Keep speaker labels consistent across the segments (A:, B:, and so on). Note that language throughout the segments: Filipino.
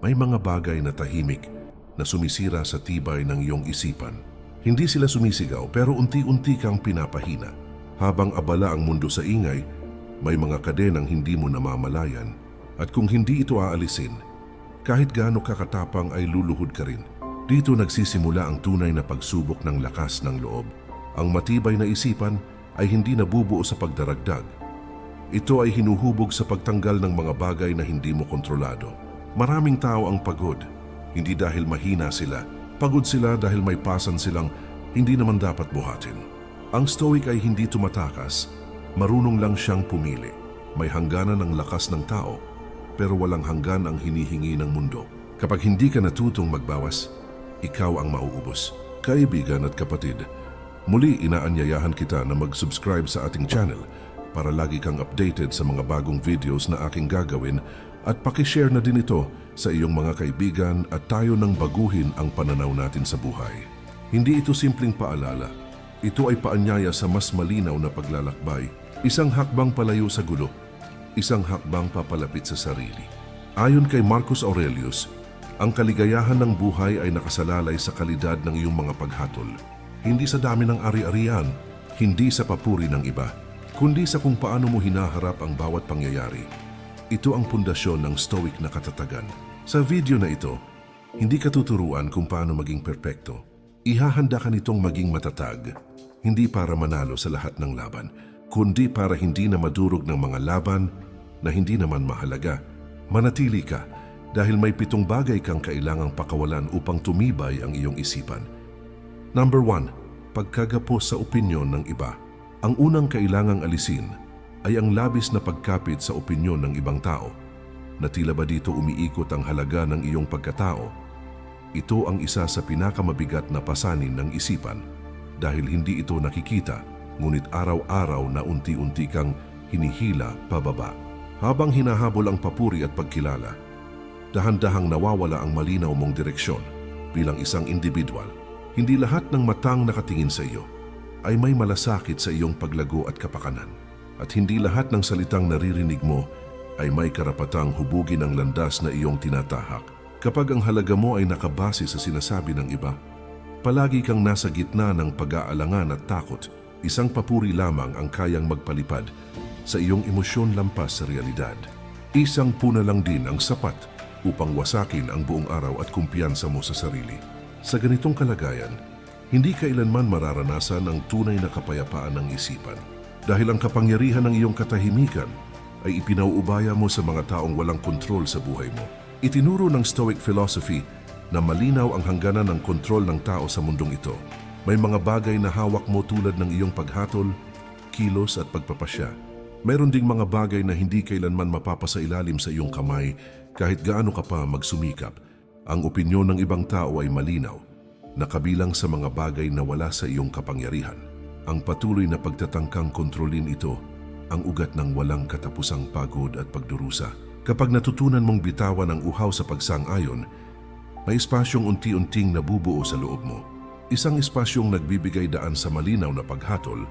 A: May mga bagay na tahimik na sumisira sa tibay ng iyong isipan. Hindi sila sumisigaw pero unti-unti kang pinapahina. Habang abala ang mundo sa ingay, may mga kadenang hindi mo namamalayan. At kung hindi ito aalisin, kahit gaano kakatapang ay luluhod ka rin. Dito nagsisimula ang tunay na pagsubok ng lakas ng loob. Ang matibay na isipan ay hindi nabubuo sa pagdaragdag. Ito ay hinuhubog sa pagtanggal ng mga bagay na hindi mo kontrolado. Maraming tao ang pagod, hindi dahil mahina sila. Pagod sila dahil may pasan silang hindi naman dapat buhatin. Ang stoic ay hindi tumatakas, marunong lang siyang pumili. May hangganan ng lakas ng tao, pero walang hanggan ang hinihingi ng mundo. Kapag hindi ka natutong magbawas, ikaw ang mauubos. Kaibigan at kapatid, muli inaanyayahan kita na mag-subscribe sa ating channel para lagi kang updated sa mga bagong videos na aking gagawin at pakishare na din ito sa iyong mga kaibigan at tayo nang baguhin ang pananaw natin sa buhay. Hindi ito simpleng paalala. Ito ay paanyaya sa mas malinaw na paglalakbay. Isang hakbang palayo sa gulo. Isang hakbang papalapit sa sarili. Ayon kay Marcus Aurelius, ang kaligayahan ng buhay ay nakasalalay sa kalidad ng iyong mga paghatol. Hindi sa dami ng ari-arian, hindi sa papuri ng iba, kundi sa kung paano mo hinaharap ang bawat pangyayari. Ito ang pundasyon ng stoic na katatagan. Sa video na ito, hindi ka tuturuan kung paano maging perpekto. Ihahanda ka nitong maging matatag, hindi para manalo sa lahat ng laban, kundi para hindi na madurog ng mga laban na hindi naman mahalaga. Manatili ka dahil may 7 bagay kang kailangang pakawalan upang tumibay ang iyong isipan. Number 1, pagkagapos sa opinyon ng iba. Ang unang kailangang alisin ay ang labis na pagkapit sa opinyon ng ibang tao. Na tila ba dito umiikot ang halaga ng iyong pagkatao? Ito ang isa sa pinakamabigat na pasanin ng isipan dahil hindi ito nakikita, ngunit araw-araw na unti-unti kang hinihila pababa. Habang hinahabol ang papuri at pagkilala, dahan-dahang nawawala ang malinaw mong direksyon bilang isang individual. Hindi lahat ng matang nakatingin sa iyo ay may malasakit sa iyong paglago at kapakanan. At hindi lahat ng salitang naririnig mo ay may karapatang hubugin ang landas na iyong tinatahak. Kapag ang halaga mo ay nakabase sa sinasabi ng iba, palagi kang nasa gitna ng pag-aalangan at takot. Isang papuri lamang ang kayang magpalipad sa iyong emosyon lampas sa realidad. Isang puna lang din ang sapat upang wasakin ang buong araw at kumpiyansa mo sa sarili. Sa ganitong kalagayan, hindi kailanman mararanasan ang tunay na kapayapaan ng isipan. Dahil ang kapangyarihan ng iyong katahimikan ay ipinauubaya mo sa mga taong walang kontrol sa buhay mo. Itinuro ng Stoic philosophy na malinaw ang hangganan ng kontrol ng tao sa mundong ito. May mga bagay na hawak mo tulad ng iyong paghatol, kilos at pagpapasya. Mayroon ding mga bagay na hindi kailanman mapapasailalim sa iyong kamay kahit gaano ka pa magsumikap. Ang opinyon ng ibang tao ay malinaw, nakabilang sa mga bagay na wala sa iyong kapangyarihan. Ang patuloy na pagtatangkang kontrolin ito, ang ugat ng walang katapusang pagod at pagdurusa. Kapag natutunan mong bitawan ang uhaw sa pagsang-ayon, may espasyong unti-unting nabubuo sa loob mo. Isang espasyong nagbibigay daan sa malinaw na paghatol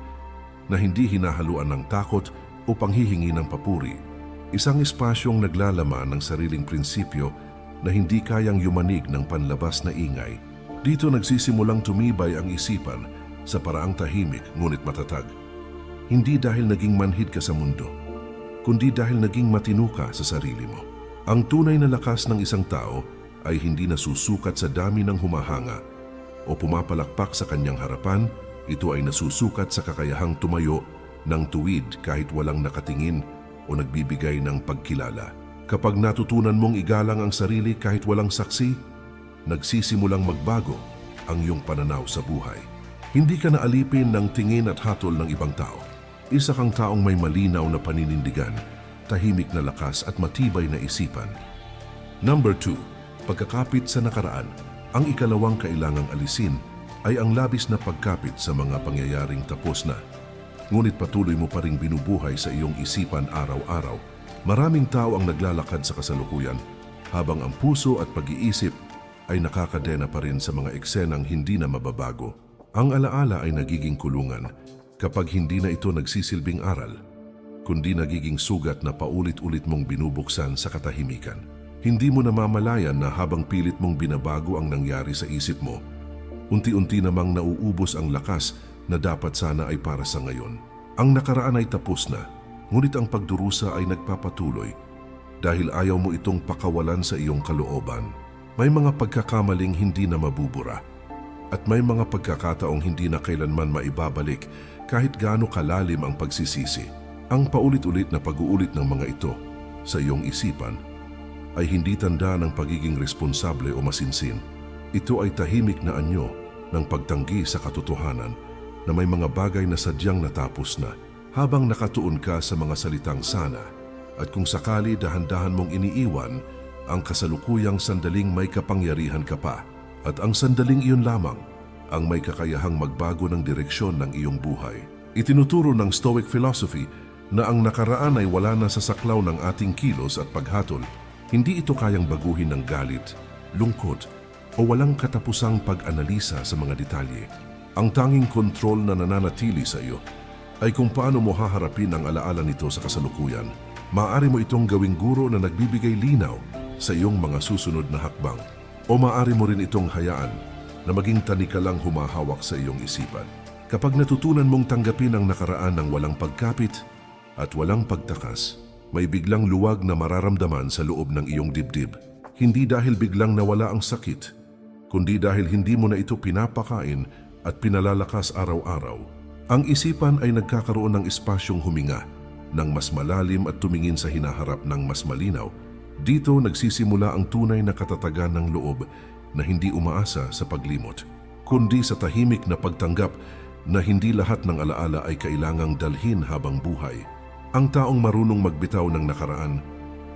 A: na hindi hinahaluan ng takot o panghihingi ng papuri. Isang espasyong naglalaman ng sariling prinsipyo na hindi kayang yumanig ng panlabas na ingay. Dito nagsisimulang tumibay ang isipan sa paraang tahimik ngunit matatag. Hindi dahil naging manhid ka sa mundo, kundi dahil naging matino ka sa sarili mo. Ang tunay na lakas ng isang tao ay hindi nasusukat sa dami ng humahanga o pumapalakpak sa kanyang harapan. Ito ay nasusukat sa kakayahang tumayo ng tuwid kahit walang nakatingin o nagbibigay ng pagkilala. Kapag natutunan mong igalang ang sarili kahit walang saksi, nagsisimulang magbago ang iyong pananaw sa buhay. Hindi ka naalipin ng tingin at hatol ng ibang tao. Isa kang taong may malinaw na paninindigan, tahimik na lakas at matibay na isipan. Number 2, pagkakapit sa nakaraan. Ang ikalawang kailangang alisin ay ang labis na pagkapit sa mga pangyayaring tapos na. Ngunit patuloy mo pa ring binubuhay sa iyong isipan araw-araw. Maraming tao ang naglalakad sa kasalukuyan, habang ang puso at pag-iisip ay nakakadena pa rin sa mga eksenang hindi na mababago. Ang alaala ay nagiging kulungan kapag hindi na ito nagsisilbing aral, kundi nagiging sugat na paulit-ulit mong binubuksan sa katahimikan. Hindi mo namamalayan na habang pilit mong binabago ang nangyari sa isip mo, unti-unti namang nauubos ang lakas na dapat sana ay para sa ngayon. Ang nakaraan ay tapos na, ngunit ang pagdurusa ay nagpapatuloy dahil ayaw mo itong pakawalan sa iyong kalooban. May mga pagkakamaling hindi na mabubura at may mga pagkakataong hindi na kailanman maibabalik kahit gaano kalalim ang pagsisisi. Ang paulit-ulit na pag-uulit ng mga ito sa iyong isipan ay hindi tanda ng pagiging responsable o masinsin. Ito ay tahimik na anyo ng pagtanggi sa katotohanan na may mga bagay na sadyang natapos na habang nakatuon ka sa mga salitang sana at kung sakali dahan-dahan mong iniiwan ang kasalukuyang sandaling may kapangyarihan ka pa at ang sandaling iyon lamang ang may kakayahang magbago ng direksyon ng iyong buhay. Itinuturo ng Stoic philosophy na ang nakaraan ay wala na sa saklaw ng ating kilos at paghatol. Hindi ito kayang baguhin ng galit, lungkot o walang katapusang pag-analisa sa mga detalye. Ang tanging kontrol na nananatili sa iyo ay kung paano mo haharapin ang alaala nito sa kasalukuyan. Maaari mo itong gawing guro na nagbibigay linaw sa iyong mga susunod na hakbang. O maaari mo rin itong hayaan na maging tanikalang humahawak sa iyong isipan. Kapag natutunan mong tanggapin ang nakaraan ng walang pagkapit at walang pagtakas, may biglang luwag na mararamdaman sa loob ng iyong dibdib. Hindi dahil biglang nawala ang sakit, kundi dahil hindi mo na ito pinapakain at pinalalakas araw-araw. Ang isipan ay nagkakaroon ng espasyong huminga ng mas malalim at tumingin sa hinaharap ng mas malinaw. Dito nagsisimula ang tunay na katatagan ng loob na hindi umaasa sa paglimot, kundi sa tahimik na pagtanggap na hindi lahat ng alaala ay kailangang dalhin habang buhay. Ang taong marunong magbitaw ng nakaraan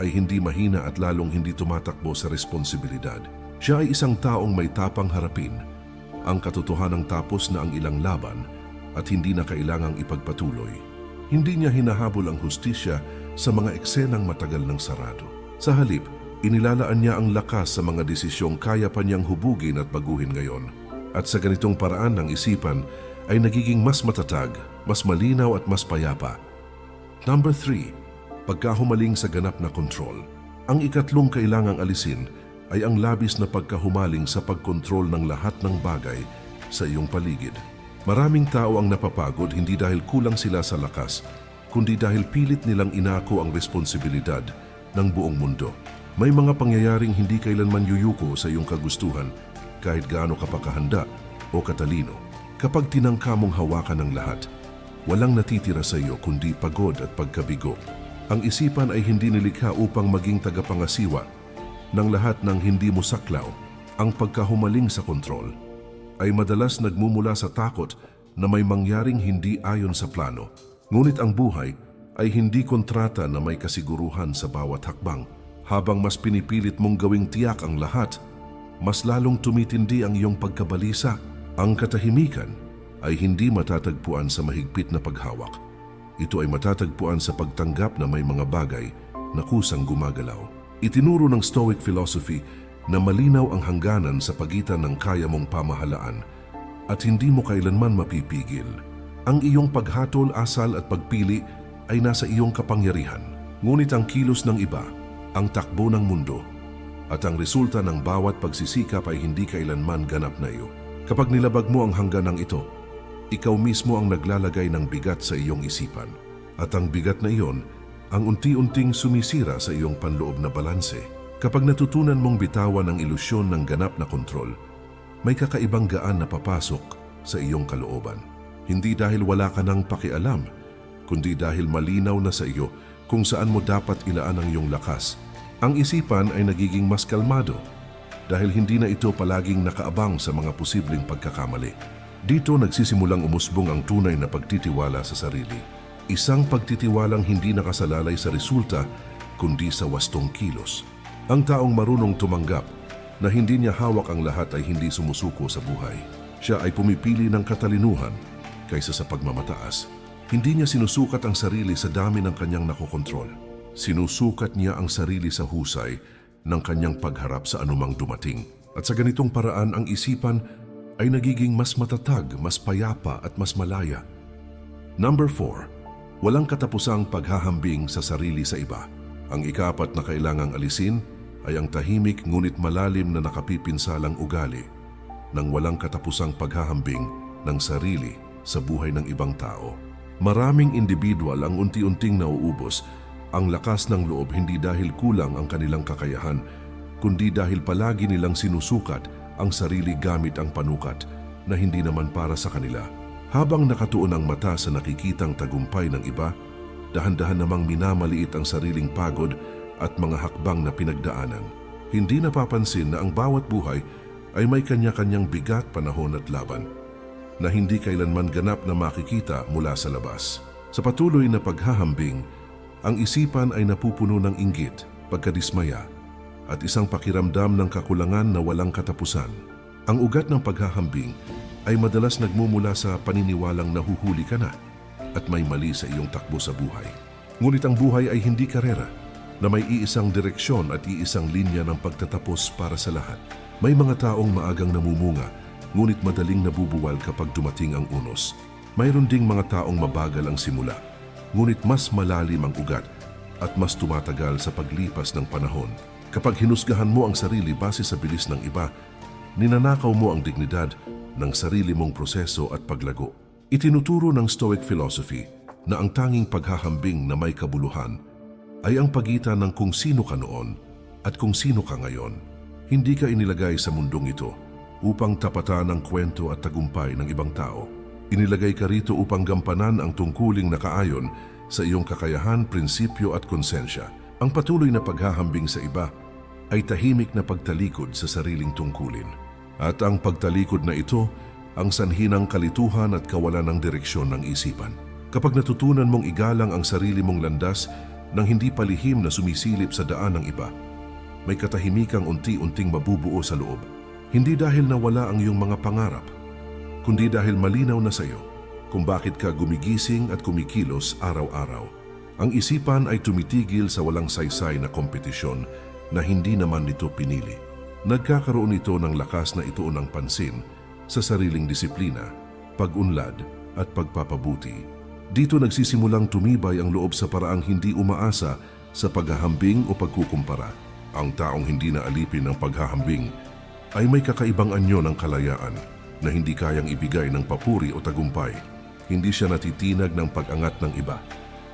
A: ay hindi mahina at lalong hindi tumatakbo sa responsibilidad. Siya ay isang taong may tapang harapin ang katotohanang tapos na ang ilang laban at hindi na kailangang ipagpatuloy. Hindi niya hinahabol ang hustisya sa mga eksenang matagal ng sarado. Sa halip, inilalaan niya ang lakas sa mga desisyong kaya pa niyang hubugin at baguhin ngayon. At sa ganitong paraan ng isipan ay nagiging mas matatag, mas malinaw at mas payapa. Number 3, pagkahumaling sa ganap na kontrol. Ang ikatlong kailangang alisin ay ang labis na pagkahumaling sa pagkontrol ng lahat ng bagay sa iyong paligid. Maraming tao ang napapagod hindi dahil kulang sila sa lakas, kundi dahil pilit nilang inako ang responsibilidad ng buong mundo. May mga pangyayaring hindi kailanman yuyuko sa iyong kagustuhan kahit gaano ka pa kahanda o katalino. Kapag tinangka mong hawakan ng lahat, walang natitira sa iyo kundi pagod at pagkabigo. Ang isipan ay hindi nilikha upang maging tagapangasiwa ng lahat ng hindi mo saklaw. Ang pagkahumaling sa kontrol ay madalas nagmumula sa takot na may mangyaring hindi ayon sa plano. Ngunit ang buhay ay hindi kontrata na may kasiguruhan sa bawat hakbang. Habang mas pinipilit mong gawing tiyak ang lahat, mas lalong tumitindi ang iyong pagkabalisa. Ang katahimikan ay hindi matatagpuan sa mahigpit na paghawak. Ito ay matatagpuan sa pagtanggap na may mga bagay na kusang gumagalaw. Itinuro ng Stoic philosophy na malinaw ang hangganan sa pagitan ng kaya mong pamahalaan at hindi mo kailanman mapipigil. Ang iyong paghatol, asal at pagpili ay nasa iyong kapangyarihan. Ngunit ang kilos ng iba, ang takbo ng mundo, at ang resulta ng bawat pagsisikap ay hindi kailanman ganap na iyo. Kapag nilabag mo ang hangganang ito, ikaw mismo ang naglalagay ng bigat sa iyong isipan. At ang bigat na iyon, ang unti-unting sumisira sa iyong panloob na balanse. Kapag natutunan mong bitawan ang ilusyon ng ganap na kontrol, may kakaibang gaan na papasok sa iyong kalooban. Hindi dahil wala ka nang pakialam, kundi dahil malinaw na sa iyo kung saan mo dapat ilaan ang iyong lakas. Ang isipan ay nagiging mas kalmado dahil hindi na ito palaging nakaabang sa mga posibleng pagkakamali. Dito nagsisimulang umusbong ang tunay na pagtitiwala sa sarili. Isang pagtitiwalang hindi nakasalalay sa resulta kundi sa wastong kilos. Ang taong marunong tumanggap na hindi niya hawak ang lahat ay hindi sumusuko sa buhay. Siya ay pumipili ng katalinuhan kaysa sa pagmamataas. Hindi niya sinusukat ang sarili sa dami ng kanyang nakokontrol. Sinusukat niya ang sarili sa husay ng kanyang pagharap sa anumang dumating. At sa ganitong paraan ang isipan ay nagiging mas matatag, mas payapa at mas malaya. Number 4, walang katapusang paghahambing sa sarili sa iba. Ang ika-4 na kailangang alisin ay ang tahimik ngunit malalim na nakapipinsalang ugali ng walang katapusang paghahambing ng sarili sa buhay ng ibang tao. Maraming individual ang unti-unting nauubos ang lakas ng loob hindi dahil kulang ang kanilang kakayahan, kundi dahil palagi nilang sinusukat ang sarili gamit ang panukat na hindi naman para sa kanila. Habang nakatuon ang mata sa nakikitang tagumpay ng iba, dahan-dahan namang minamaliit ang sariling pagod at mga hakbang na pinagdaanan. Hindi napapansin na ang bawat buhay ay may kanya-kanyang bigat, panahon at laban na hindi kailanman ganap na makikita mula sa labas. Sa patuloy na paghahambing, ang isipan ay napupuno ng inggit, pagkadismaya, at isang pakiramdam ng kakulangan na walang katapusan. Ang ugat ng paghahambing ay madalas nagmumula sa paniniwalang nahuhuli ka na at may mali sa iyong takbo sa buhay. Ngunit ang buhay ay hindi karera na may iisang direksyon at iisang linya ng pagtatapos para sa lahat. May mga taong maagang namumunga, ngunit madaling nabubuwal kapag dumating ang unos. Mayroon ding mga taong mabagal ang simula, ngunit mas malalim ang ugat at mas tumatagal sa paglipas ng panahon. Kapag hinusgahan mo ang sarili base sa bilis ng iba, ninanakaw mo ang dignidad ng sarili mong proseso at paglago. Itinuturo ng Stoic philosophy na ang tanging paghahambing na may kabuluhan ay ang pagitan ng kung sino ka noon at kung sino ka ngayon. Hindi ka inilagay sa mundong ito upang tapatan ang kwento at tagumpay ng ibang tao. Inilagay ka rito upang gampanan ang tungkuling nakaayon sa iyong kakayahan, prinsipyo at konsensya. Ang patuloy na paghahambing sa iba ay tahimik na pagtalikod sa sariling tungkulin. At ang pagtalikod na ito ang sanhi ng kalituhan at kawalan ng direksyon ng isipan. Kapag natutunan mong igalang ang sarili mong landas nang hindi palihim na sumisilip sa daan ng iba, may katahimikang unti-unting mabubuo sa loob. Hindi dahil nawala ang iyong mga pangarap, kundi dahil malinaw na sa iyo kung bakit ka gumigising at kumikilos araw-araw. Ang isipan ay tumitigil sa walang saysay na kompetisyon na hindi naman nito pinili. Nagkakaroon ito ng lakas na ituon ng pansin sa sariling disiplina, pag-unlad at pagpapabuti. Dito nagsisimulang tumibay ang loob sa paraang hindi umaasa sa paghahambing o pagkukumpara. Ang taong hindi na alipin ng paghahambing ay may kakaibang anyo ng kalayaan na hindi kayang ibigay ng papuri o tagumpay. Hindi siya natitinag ng pag-angat ng iba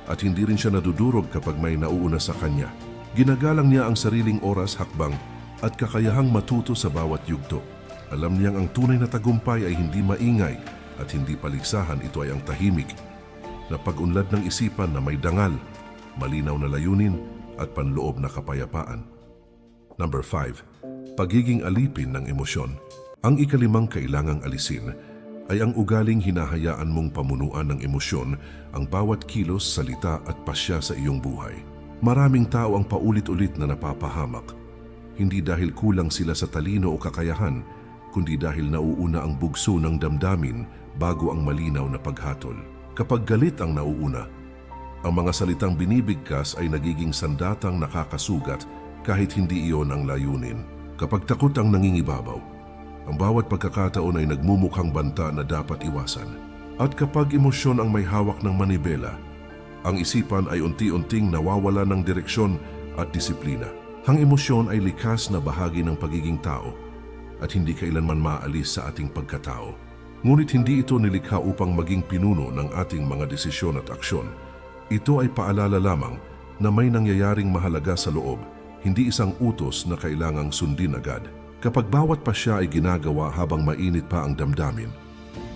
A: at hindi rin siya nadudurog kapag may nauuna sa kanya. Ginagalang niya ang sariling oras, hakbang at kakayahang matuto sa bawat yugto. Alam niyang ang tunay na tagumpay ay hindi maingay at hindi paligsahan. Ito ay ang tahimik na pag-unlad ng isipan na may dangal, malinaw na layunin at panloob na kapayapaan. Number 5. Pagiging alipin ng emosyon. Ang ikalimang kailangang alisin ay ang ugaling hinahayaan mong pamunuan ng emosyon ang bawat kilos, salita at pasya sa iyong buhay. Maraming tao ang paulit-ulit na napapahamak, hindi dahil kulang sila sa talino o kakayahan, kundi dahil nauuna ang bugso ng damdamin bago ang malinaw na paghatol. Kapag galit ang nauuna, ang mga salitang binibigkas ay nagiging sandatang nakakasugat kahit hindi iyon ang layunin. Kapag takot ang nangingibabaw, ang bawat pagkakataon ay nagmumukhang banta na dapat iwasan. At kapag emosyon ang may hawak ng manibela, ang isipan ay unti-unting nawawala ng direksyon at disiplina. Ang emosyon ay likas na bahagi ng pagiging tao at hindi kailanman maalis sa ating pagkatao. Ngunit hindi ito nilikha upang maging pinuno ng ating mga desisyon at aksyon. Ito ay paalala lamang na may nangyayaring mahalaga sa loob, hindi isang utos na kailangang sundin agad. Kapag bawat pasya ay ginagawa habang mainit pa ang damdamin,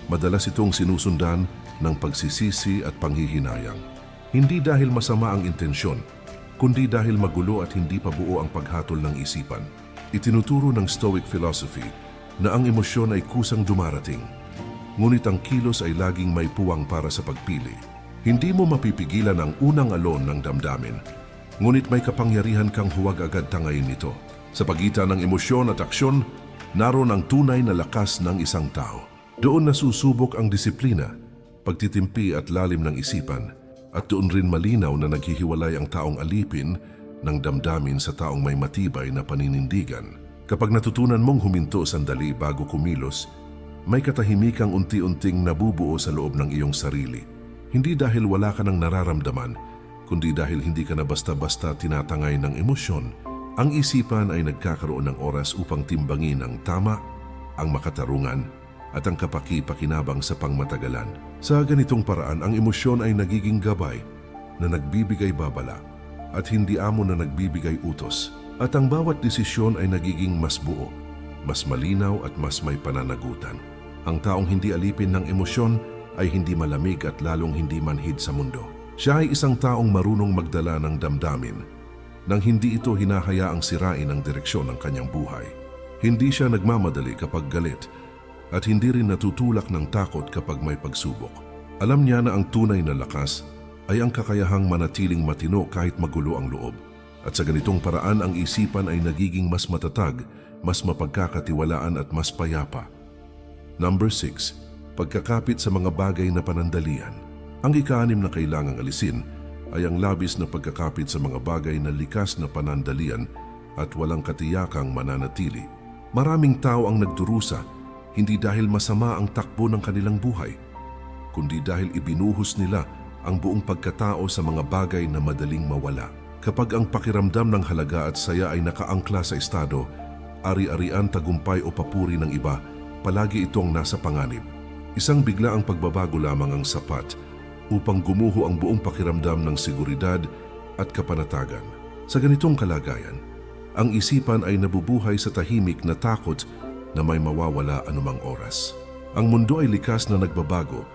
A: madalas itong sinusundan ng pagsisisi at panghihinayang. Hindi dahil masama ang intensyon, kundi dahil magulo at hindi pa buo ang paghatol ng isipan. Itinuturo ng Stoic philosophy na ang emosyon ay kusang dumarating, ngunit ang kilos ay laging may puwang para sa pagpili. Hindi mo mapipigilan ang unang alon ng damdamin, ngunit may kapangyarihan kang huwag agad tangayin ito. Sa pagitan ng emosyon at aksyon, naroon ang tunay na lakas ng isang tao. Doon nasusubok ang disiplina, pagtitimpi at lalim ng isipan, at doon rin malinaw na naghihiwalay ang taong alipin ng damdamin sa taong may matibay na paninindigan. Kapag natutunan mong huminto sandali bago kumilos, may katahimikang unti-unting nabubuo sa loob ng iyong sarili. Hindi dahil wala ka ng nararamdaman, kundi dahil hindi ka na basta-basta tinatangay ng emosyon Ang isipan ay nagkakaroon ng oras upang timbangin ang tama, ang makatarungan, at ang kapaki-pakinabang sa pangmatagalan. Sa ganitong paraan, ang emosyon ay nagiging gabay na nagbibigay babala at hindi amo na nagbibigay utos. At ang bawat desisyon ay nagiging mas buo, mas malinaw at mas may pananagutan. Ang taong hindi alipin ng emosyon ay hindi malamig at lalong hindi manhid sa mundo. Siya ay isang taong marunong magdala ng damdamin nang hindi ito hinahayaang sirain ang direksyon ng kanyang buhay. Hindi siya nagmamadali kapag galit at hindi rin natutulak ng takot kapag may pagsubok. Alam niya na ang tunay na lakas ay ang kakayahang manatiling matino kahit magulo ang loob. At sa ganitong paraan ang isipan ay nagiging mas matatag, mas mapagkakatiwalaan at mas payapa. Number 6. Pagkakapit sa mga bagay na panandalian. Ang ika-6 na kailangang alisin ay ang labis na pagkakapit sa mga bagay na likas na panandalian at walang katiyakang mananatili. Maraming tao ang nagdurusa, hindi dahil masama ang takbo ng kanilang buhay, kundi dahil ibinuhos nila ang buong pagkatao sa mga bagay na madaling mawala. Kapag ang pakiramdam ng halaga at saya ay nakaangkla sa estado, ari-arian, tagumpay o papuri ng iba, palagi itong nasa panganib. Isang biglaang pagbabago lamang ang sapat upang gumuho ang buong pakiramdam ng seguridad at kapanatagan. Sa ganitong kalagayan, ang isipan ay nabubuhay sa tahimik na takot na may mawawala anumang oras. Ang mundo ay likas na nagbabago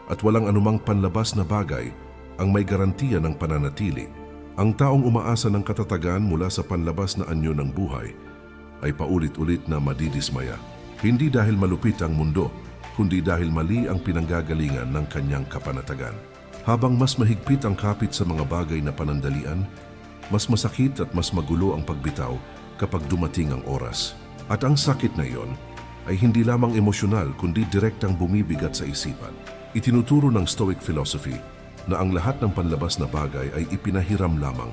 A: at walang anumang panlabas na bagay ang may garantiya ng pananatili. Ang taong umaasa ng katatagan mula sa panlabas na anyo ng buhay ay paulit-ulit na madidismaya. Hindi dahil malupit ang mundo, kundi dahil mali ang pinanggagalingan ng kanyang kapanatagan. Habang mas mahigpit ang kapit sa mga bagay na panandalian, mas masakit at mas magulo ang pagbitaw kapag dumating ang oras. At ang sakit na iyon ay hindi lamang emosyonal kundi direktang bumibigat sa isipan. Itinuturo ng Stoic philosophy na ang lahat ng panlabas na bagay ay ipinahiram lamang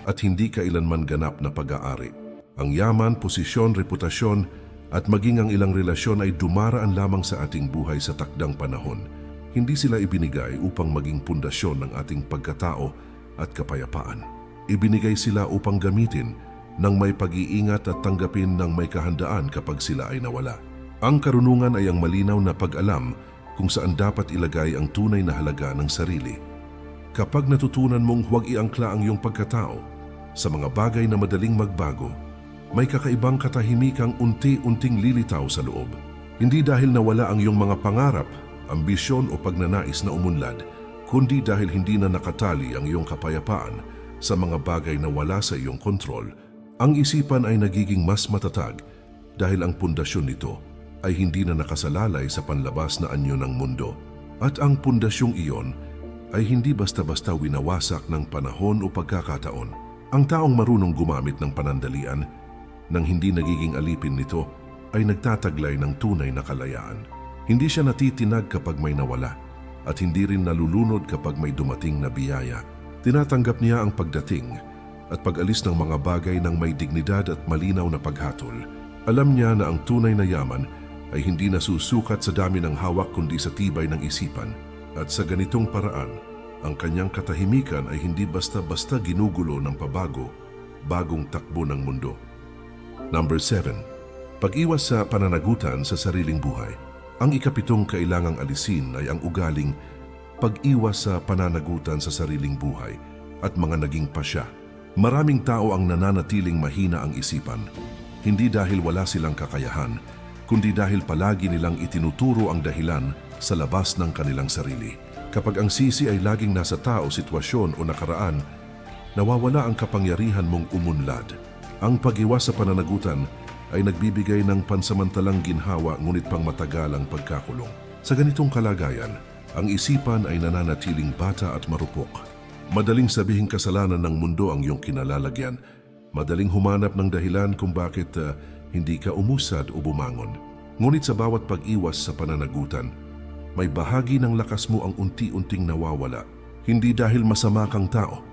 A: at hindi kailanman ganap na pag-aari. Ang yaman, posisyon, reputasyon at maging ang ilang relasyon ay dumaraan lamang sa ating buhay sa takdang panahon. Hindi sila ibinigay upang maging pundasyon ng ating pagkatao at kapayapaan. Ibinigay sila upang gamitin ng may pag-iingat at tanggapin ng may kahandaan kapag sila ay nawala. Ang karunungan ay ang malinaw na pag-alam kung saan dapat ilagay ang tunay na halaga ng sarili. Kapag natutunan mong huwag iangkla ang iyong pagkatao sa mga bagay na madaling magbago, may kakaibang katahimikang unti-unting lilitaw sa loob. Hindi dahil nawala ang iyong mga pangarap, ambisyon o pagnanais na umunlad, kundi dahil hindi na nakatali ang iyong kapayapaan sa mga bagay na wala sa iyong kontrol. Ang isipan ay nagiging mas matatag dahil ang pundasyon nito ay hindi na nakasalalay sa panlabas na anyo ng mundo. At ang pundasyong iyon ay hindi basta-basta winawasak ng panahon o pagkakataon. Ang taong marunong gumamit ng panandalian nang hindi nagiging alipin nito ay nagtataglay ng tunay na kalayaan. Hindi siya natitinag kapag may nawala at hindi rin nalulunod kapag may dumating na biyaya. Tinatanggap niya ang pagdating at pag-alis ng mga bagay ng may dignidad at malinaw na paghatol. Alam niya na ang tunay na yaman ay hindi nasusukat sa dami ng hawak kundi sa tibay ng isipan. At sa ganitong paraan, ang kanyang katahimikan ay hindi basta-basta ginugulo ng bagong takbo ng mundo. Number 7. Pag-iwas sa pananagutan sa sariling buhay. Ang ika-7 kailangang alisin ay ang ugaling pag-iwas sa pananagutan sa sariling buhay at mga naging pasya. Maraming tao ang nananatiling mahina ang isipan, hindi dahil wala silang kakayahan, kundi dahil palagi nilang itinuturo ang dahilan sa labas ng kanilang sarili. Kapag ang sisi ay laging nasa tao, sitwasyon o nakaraan, nawawala ang kapangyarihan mong umunlad. Ang pag-iwas sa pananagutan ay nagbibigay ng pansamantalang ginhawa ngunit pang matagalang pagkakulong. Sa ganitong kalagayan, ang isipan ay nananatiling bata at marupok. Madaling sabihing kasalanan ng mundo ang iyong kinalalagyan. Madaling humanap ng dahilan kung bakit hindi ka umusad o bumangon. Ngunit sa bawat pag-iwas sa pananagutan, may bahagi ng lakas mo ang unti-unting nawawala. Hindi dahil masama kang tao,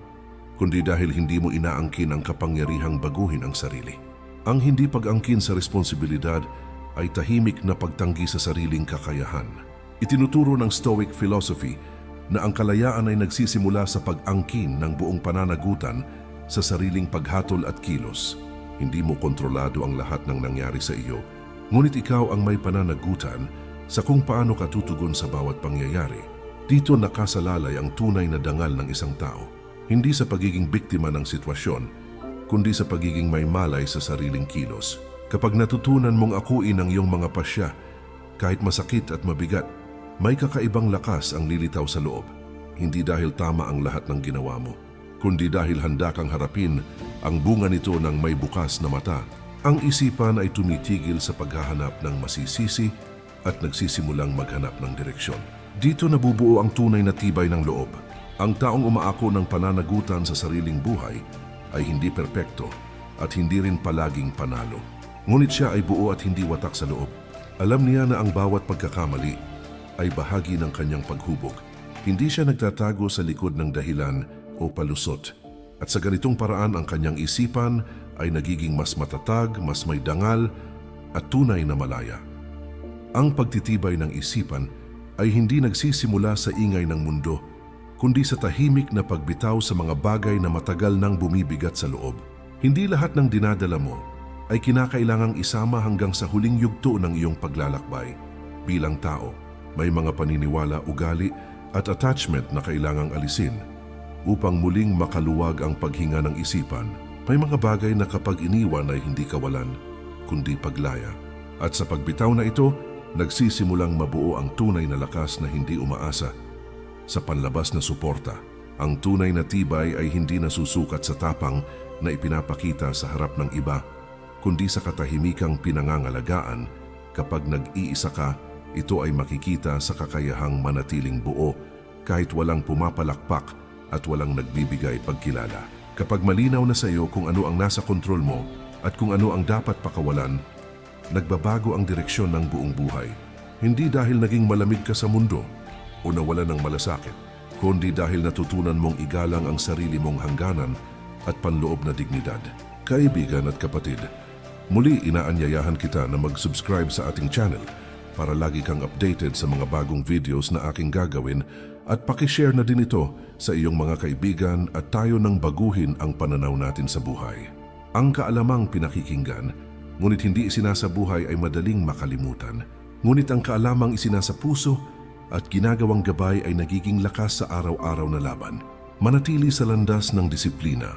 A: kundi dahil hindi mo inaangkin ang kapangyarihang baguhin ang sarili. Ang hindi pag-angkin sa responsibilidad ay tahimik na pagtanggi sa sariling kakayahan. Itinuturo ng Stoic philosophy na ang kalayaan ay nagsisimula sa pag-angkin ng buong pananagutan sa sariling paghatol at kilos. Hindi mo kontrolado ang lahat ng nangyari sa iyo, ngunit ikaw ang may pananagutan sa kung paano ka tutugon sa bawat pangyayari. Dito nakasalalay ang tunay na dangal ng isang tao. Hindi sa pagiging biktima ng sitwasyon, kundi sa pagiging may malay sa sariling kilos. Kapag natutunan mong akuin ang iyong mga pasya, kahit masakit at mabigat, may kakaibang lakas ang lilitaw sa loob. Hindi dahil tama ang lahat ng ginawa mo, kundi dahil handa kang harapin ang bunga nito ng may bukas na mata. Ang isipan ay tumitigil sa paghahanap ng masisisi at nagsisimulang maghanap ng direksyon. Dito nabubuo ang tunay na tibay ng loob. Ang taong umaako ng pananagutan sa sariling buhay ay hindi perpekto at hindi rin palaging panalo. Ngunit siya ay buo at hindi watak sa loob. Alam niya na ang bawat pagkakamali ay bahagi ng kanyang paghubog. Hindi siya nagtatago sa likod ng dahilan o palusot. At sa ganitong paraan ang kanyang isipan ay nagiging mas matatag, mas may dangal at tunay na malaya. Ang pagtitibay ng isipan ay hindi nagsisimula sa ingay ng mundo, kundi sa tahimik na pagbitaw sa mga bagay na matagal nang bumibigat sa loob. Hindi lahat ng dinadala mo ay kinakailangang isama hanggang sa huling yugto ng iyong paglalakbay. Bilang tao, may mga paniniwala, ugali at attachment na kailangang alisin upang muling makaluwag ang paghinga ng isipan. May mga bagay na kapag iniwan ay hindi kawalan, kundi paglaya. At sa pagbitaw na ito, nagsisimulang mabuo ang tunay na lakas na hindi umaasa sa panlabas na suporta. Ang tunay na tibay ay hindi nasusukat sa tapang na ipinapakita sa harap ng iba, kundi sa katahimikang pinangangalagaan. Kapag nag-iisa ka, ito ay makikita sa kakayahang manatiling buo kahit walang pumapalakpak at walang nagbibigay pagkilala. Kapag malinaw na sa iyo kung ano ang nasa kontrol mo at kung ano ang dapat pakawalan, nagbabago ang direksyon ng buong buhay. Hindi dahil naging malamig ka sa mundo o nawalan ng malasakit, kundi dahil natutunan mong igalang ang sarili mong hangganan at panloob na dignidad. Kaibigan at kapatid, muli inaanyayahan kita na mag-subscribe sa ating channel para lagi kang updated sa mga bagong videos na aking gagawin at pakishare na din ito sa iyong mga kaibigan at tayo nang baguhin ang pananaw natin sa buhay. Ang kaalamang pinakikinggan, ngunit hindi isinasabuhay ay madaling makalimutan. Ngunit ang kaalamang isinasa puso at ginagawang gabay ay nagiging lakas sa araw-araw na laban. Manatili sa landas ng disiplina,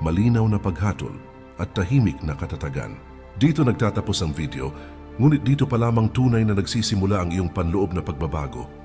A: malinaw na paghatol at tahimik na katatagan. Dito nagtatapos ang video, ngunit dito pa lamang tunay na nagsisimula ang iyong panloob na pagbabago.